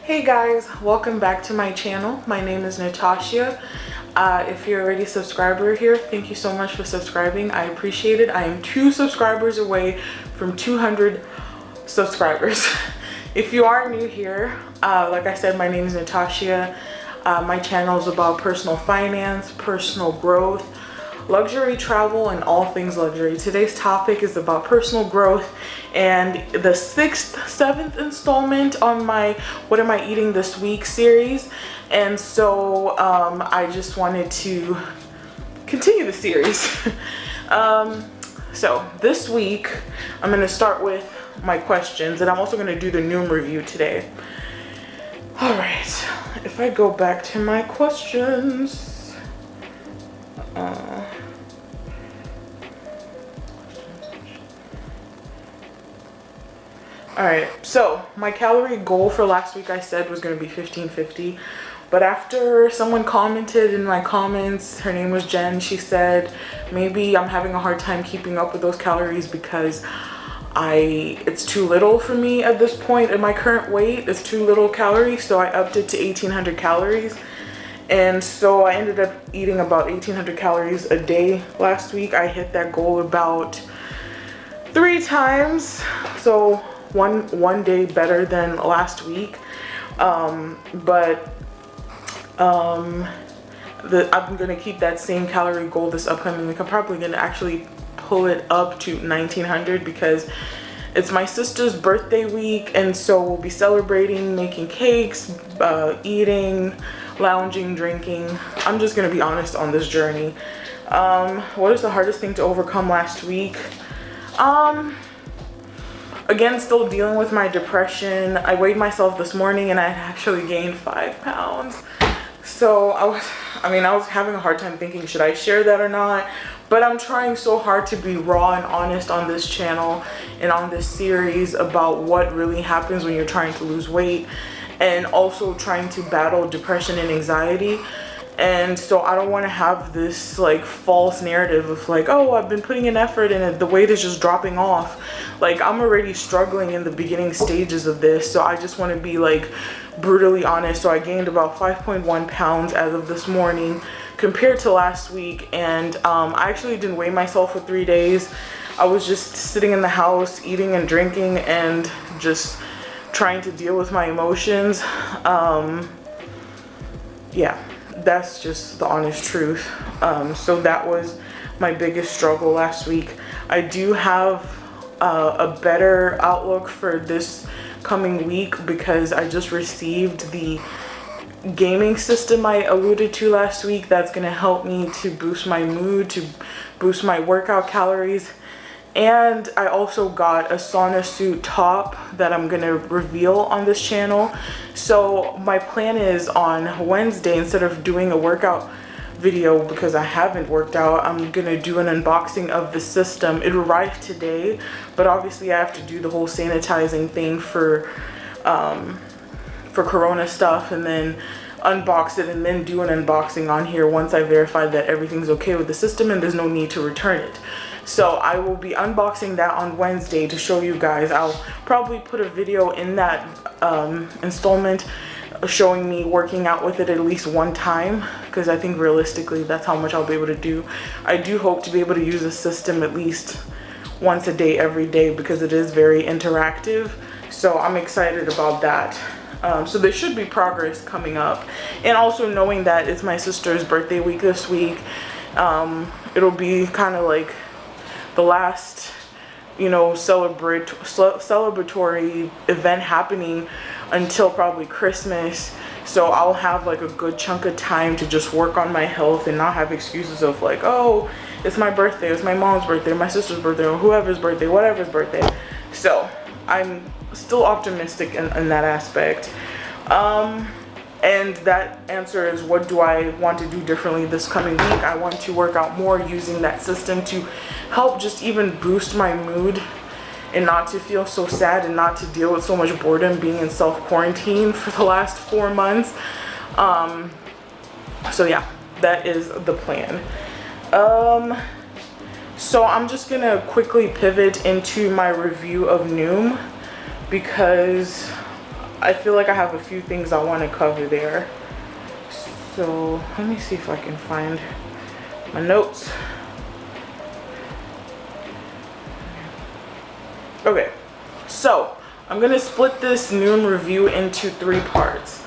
Hey guys, welcome back to my channel. My name is Natashea. If you're already a subscriber here, thank you so much for subscribing. I appreciate it. I am 2 subscribers away from 200 subscribers. If you are new here, like I said, my name is Natashea. My channel is about personal finance, personal growth, luxury travel, and all things luxury. Today's topic is about personal growth and the 7th installment on my What Am I Eating This Week series. And so I just wanted to continue the series. So this week I'm going to start with my questions, and I'm also going to do the Noom review today. All right, if I go back to my questions. Alright, so my calorie goal for last week I said was going to be 1550, but after someone commented in my comments, her name was Jen, she said maybe I'm having a hard time keeping up with those calories because it's too little for me at this point in my current weight. It's too little calories, so I upped it to 1800 calories. And so I ended up eating about 1800 calories a day last week. I hit that goal about 3 times, so one day better than last week. I'm gonna keep that same calorie goal this upcoming week. I'm probably gonna actually pull it up to 1900 because it's my sister's birthday week, and so we'll be celebrating, making cakes, eating, lounging, drinking. I'm just gonna be honest on this journey. What is the hardest thing to overcome last week? Again, still dealing with my depression. I weighed myself this morning and I actually gained 5 pounds. So I was having a hard time thinking, should I share that or not? But I'm trying so hard to be raw and honest on this channel and on this series about what really happens when you're trying to lose weight, and also trying to battle depression and anxiety. And so I don't want to have this like false narrative of like, oh, I've been putting in effort and the weight is just dropping off. Like, I'm already struggling in the beginning stages of this, so I just want to be like brutally honest. So I gained about 5.1 pounds as of this morning compared to last week, and I actually didn't weigh myself for 3 days. I was just sitting in the house eating and drinking and just trying to deal with my emotions. Yeah, that's just the honest truth. So that was my biggest struggle last week. I do have a better outlook for this coming week because I just received the gaming system I alluded to last week. That's going to help me to boost my mood, to boost my workout calories. And I also got a sauna suit top that I'm going to reveal on this channel. So my plan is on Wednesday, instead of doing a workout video because I haven't worked out, I'm going to do an unboxing of the system. It arrived today, but obviously I have to do the whole sanitizing thing for Corona stuff, and then unbox it and then do an unboxing on here once I verify that everything's okay with the system and there's no need to return it. So I will be unboxing that on Wednesday to show you guys. I'll probably put a video in that installment showing me working out with it at least one time, because I think realistically that's how much I'll be able to do. I do hope to be able to use the system at least once a day, every day, because it is very interactive. So I'm excited about that. So there should be progress coming up, and also knowing that it's my sister's birthday week this week, it'll be kind of like the last, you know, celebratory event happening until probably Christmas. So I'll have like a good chunk of time to just work on my health and not have excuses of like, oh, it's my birthday, it's my mom's birthday, my sister's birthday, or whoever's birthday, whatever's birthday. So I'm still optimistic in that aspect. And that answer is, what do I want to do differently this coming week? I want to work out more using that system to help just even boost my mood and not to feel so sad and not to deal with so much boredom being in self-quarantine for the last 4 months. So yeah, that is the plan. So I'm just gonna quickly pivot into my review of Noom because I feel like I have a few things I want to cover there. So let me see if I can find my notes. Okay, so I'm gonna split this Noom review into 3 parts.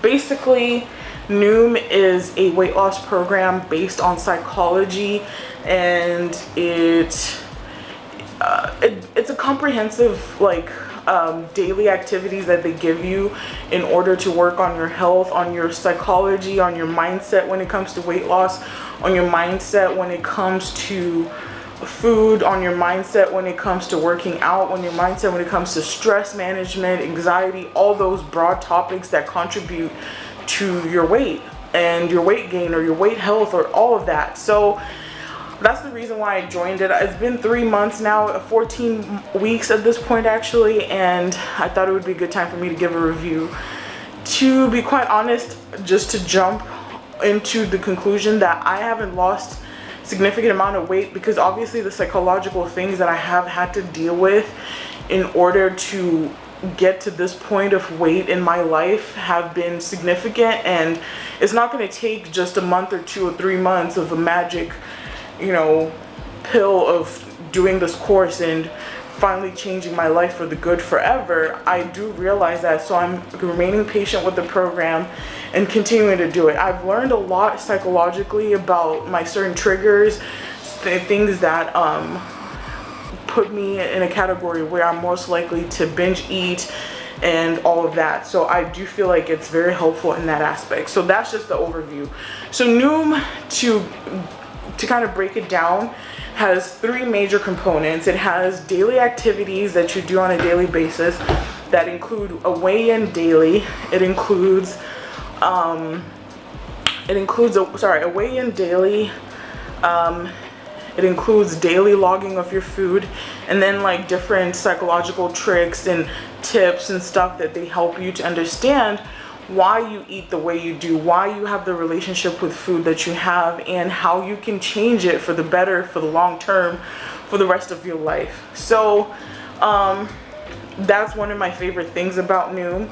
Basically, Noom is a weight loss program based on psychology, and it's a comprehensive daily activities that they give you in order to work on your health, on your psychology, on your mindset when it comes to weight loss, on your mindset when it comes to food, on your mindset when it comes to working out, on your mindset when it comes to stress management, anxiety, all those broad topics that contribute to your weight and your weight gain or your weight health or all of that. So that's the reason why I joined it. It's been 3 months now, 14 weeks at this point actually, and I thought it would be a good time for me to give a review. To be quite honest, just to jump into the conclusion that I haven't lost significant amount of weight, because obviously the psychological things that I have had to deal with in order to get to this point of weight in my life have been significant, and it's not going to take just a month or 2 or 3 months of a magic pill of doing this course and finally changing my life for the good forever. I do realize that, so I'm remaining patient with the program and continuing to do it. I've learned a lot psychologically about my certain triggers, things that put me in a category where I'm most likely to binge eat and all of that. So I do feel like it's very helpful in that aspect. So that's just the overview. So Noom, to kind of break it down, has 3 major components. It has daily activities that you do on a daily basis that include a weigh-in daily. It includes a weigh-in daily. It includes daily logging of your food, and then like different psychological tricks and tips and stuff that they help you to understand why you eat the way you do, why you have the relationship with food that you have, and how you can change it for the better, for the long term, for the rest of your life. So that's one of my favorite things about Noom.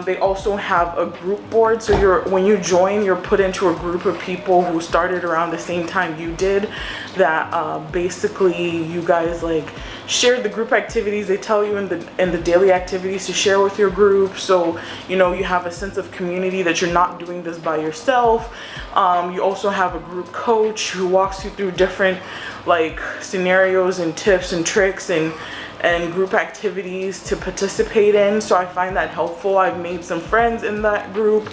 They also have a group board, so when you join, you're put into a group of people who started around the same time you did, that basically you guys like share the group activities they tell you in the daily activities to share with your group, so you have a sense of community, that you're not doing this by yourself. You also have a group coach who walks you through different like scenarios and tips and tricks and group activities to participate in. So I find that helpful. I've made some friends in that group,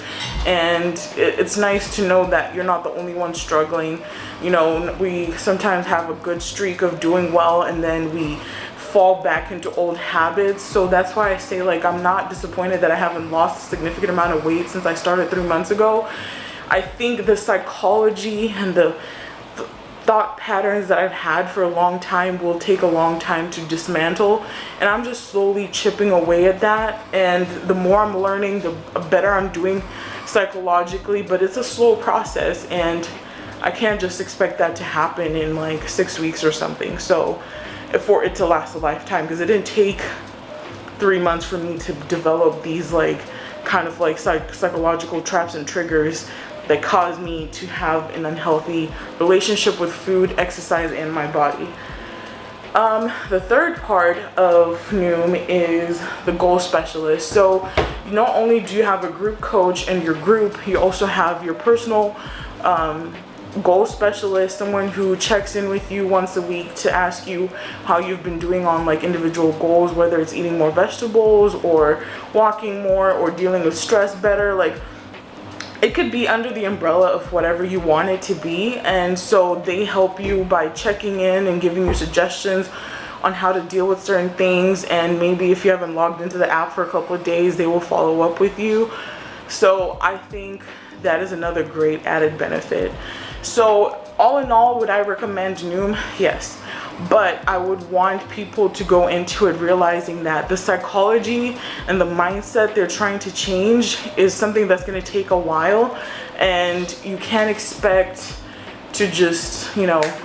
and it's nice to know that you're not the only one struggling. We sometimes have a good streak of doing well, and then we fall back into old habits. So that's why I say, like, I'm not disappointed that I haven't lost a significant amount of weight since I started 3 months ago. I think the psychology and the thought patterns that I've had for a long time will take a long time to dismantle, and I'm just slowly chipping away at that. And the more I'm learning, the better I'm doing psychologically, but it's a slow process, and I can't just expect that to happen in like 6 weeks or something, so for it to last a lifetime, because it didn't take 3 months for me to develop these like kind of like psychological traps and triggers that cause me to have an unhealthy relationship with food, exercise, and my body. The third part of Noom is the goal specialist. So not only do you have a group coach in your group, you also have your personal goal specialist, someone who checks in with you once a week to ask you how you've been doing on like individual goals, whether it's eating more vegetables or walking more or dealing with stress better. Like, it could be under the umbrella of whatever you want it to be, and so they help you by checking in and giving you suggestions on how to deal with certain things, and maybe if you haven't logged into the app for a couple of days, they will follow up with you. So I think that is another great added benefit. So all in all, would I recommend Noom? Yes. But I would want people to go into it realizing that the psychology and the mindset they're trying to change is something that's going to take a while, and you can't expect to just,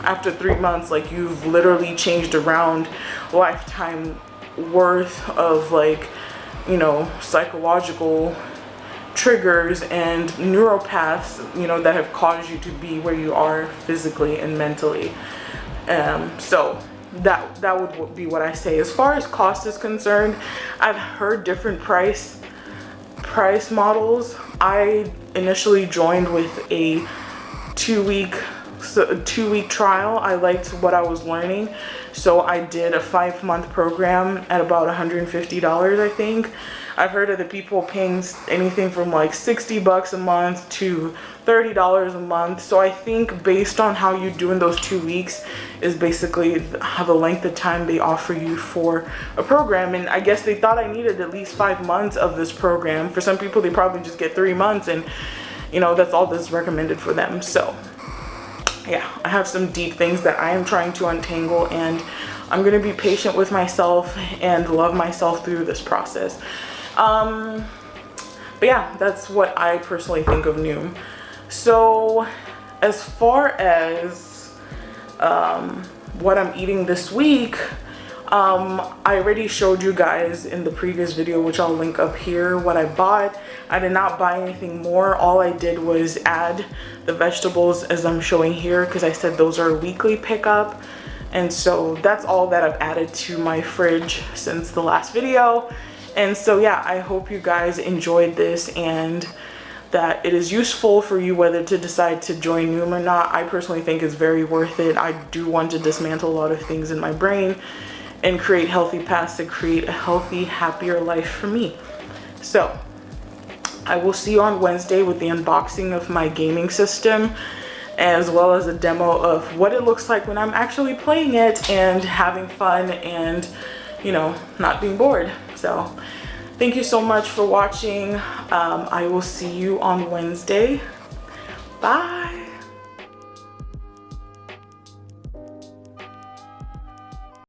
after 3 months, like you've literally changed around lifetime worth of like, you know, psychological triggers and neuropaths, you know, that have caused you to be where you are physically and mentally. So that would be what I say. As far as cost is concerned, I've heard different price models. I initially joined with a 2-week trial. I liked what I was learning, so I did a 5-month program at about $150, I think. I've heard of the people paying anything from like $60 a month to $30 a month. So I think based on how you do in those 2 weeks is basically how the length of time they offer you for a program. And I guess they thought I needed at least 5 months of this program. For some people, they probably just get 3 months, and you know, that's all that's recommended for them. So yeah, I have some deep things that I am trying to untangle, and I'm gonna be patient with myself and love myself through this process. But yeah, that's what I personally think of Noom. So as far as what I'm eating this week, I already showed you guys in the previous video, which I'll link up here, what I bought. I did not buy anything more. All I did was add the vegetables as I'm showing here, because I said those are a weekly pickup. And so that's all that I've added to my fridge since the last video. And so yeah, I hope you guys enjoyed this and that it is useful for you whether to decide to join Noom or not. I personally think it's very worth it. I do want to dismantle a lot of things in my brain and create healthy paths to create a healthy, happier life for me. So I will see you on Wednesday with the unboxing of my gaming system, as well as a demo of what it looks like when I'm actually playing it and having fun and, you know, not being bored. So thank you so much for watching. I will see you on Wednesday. Bye.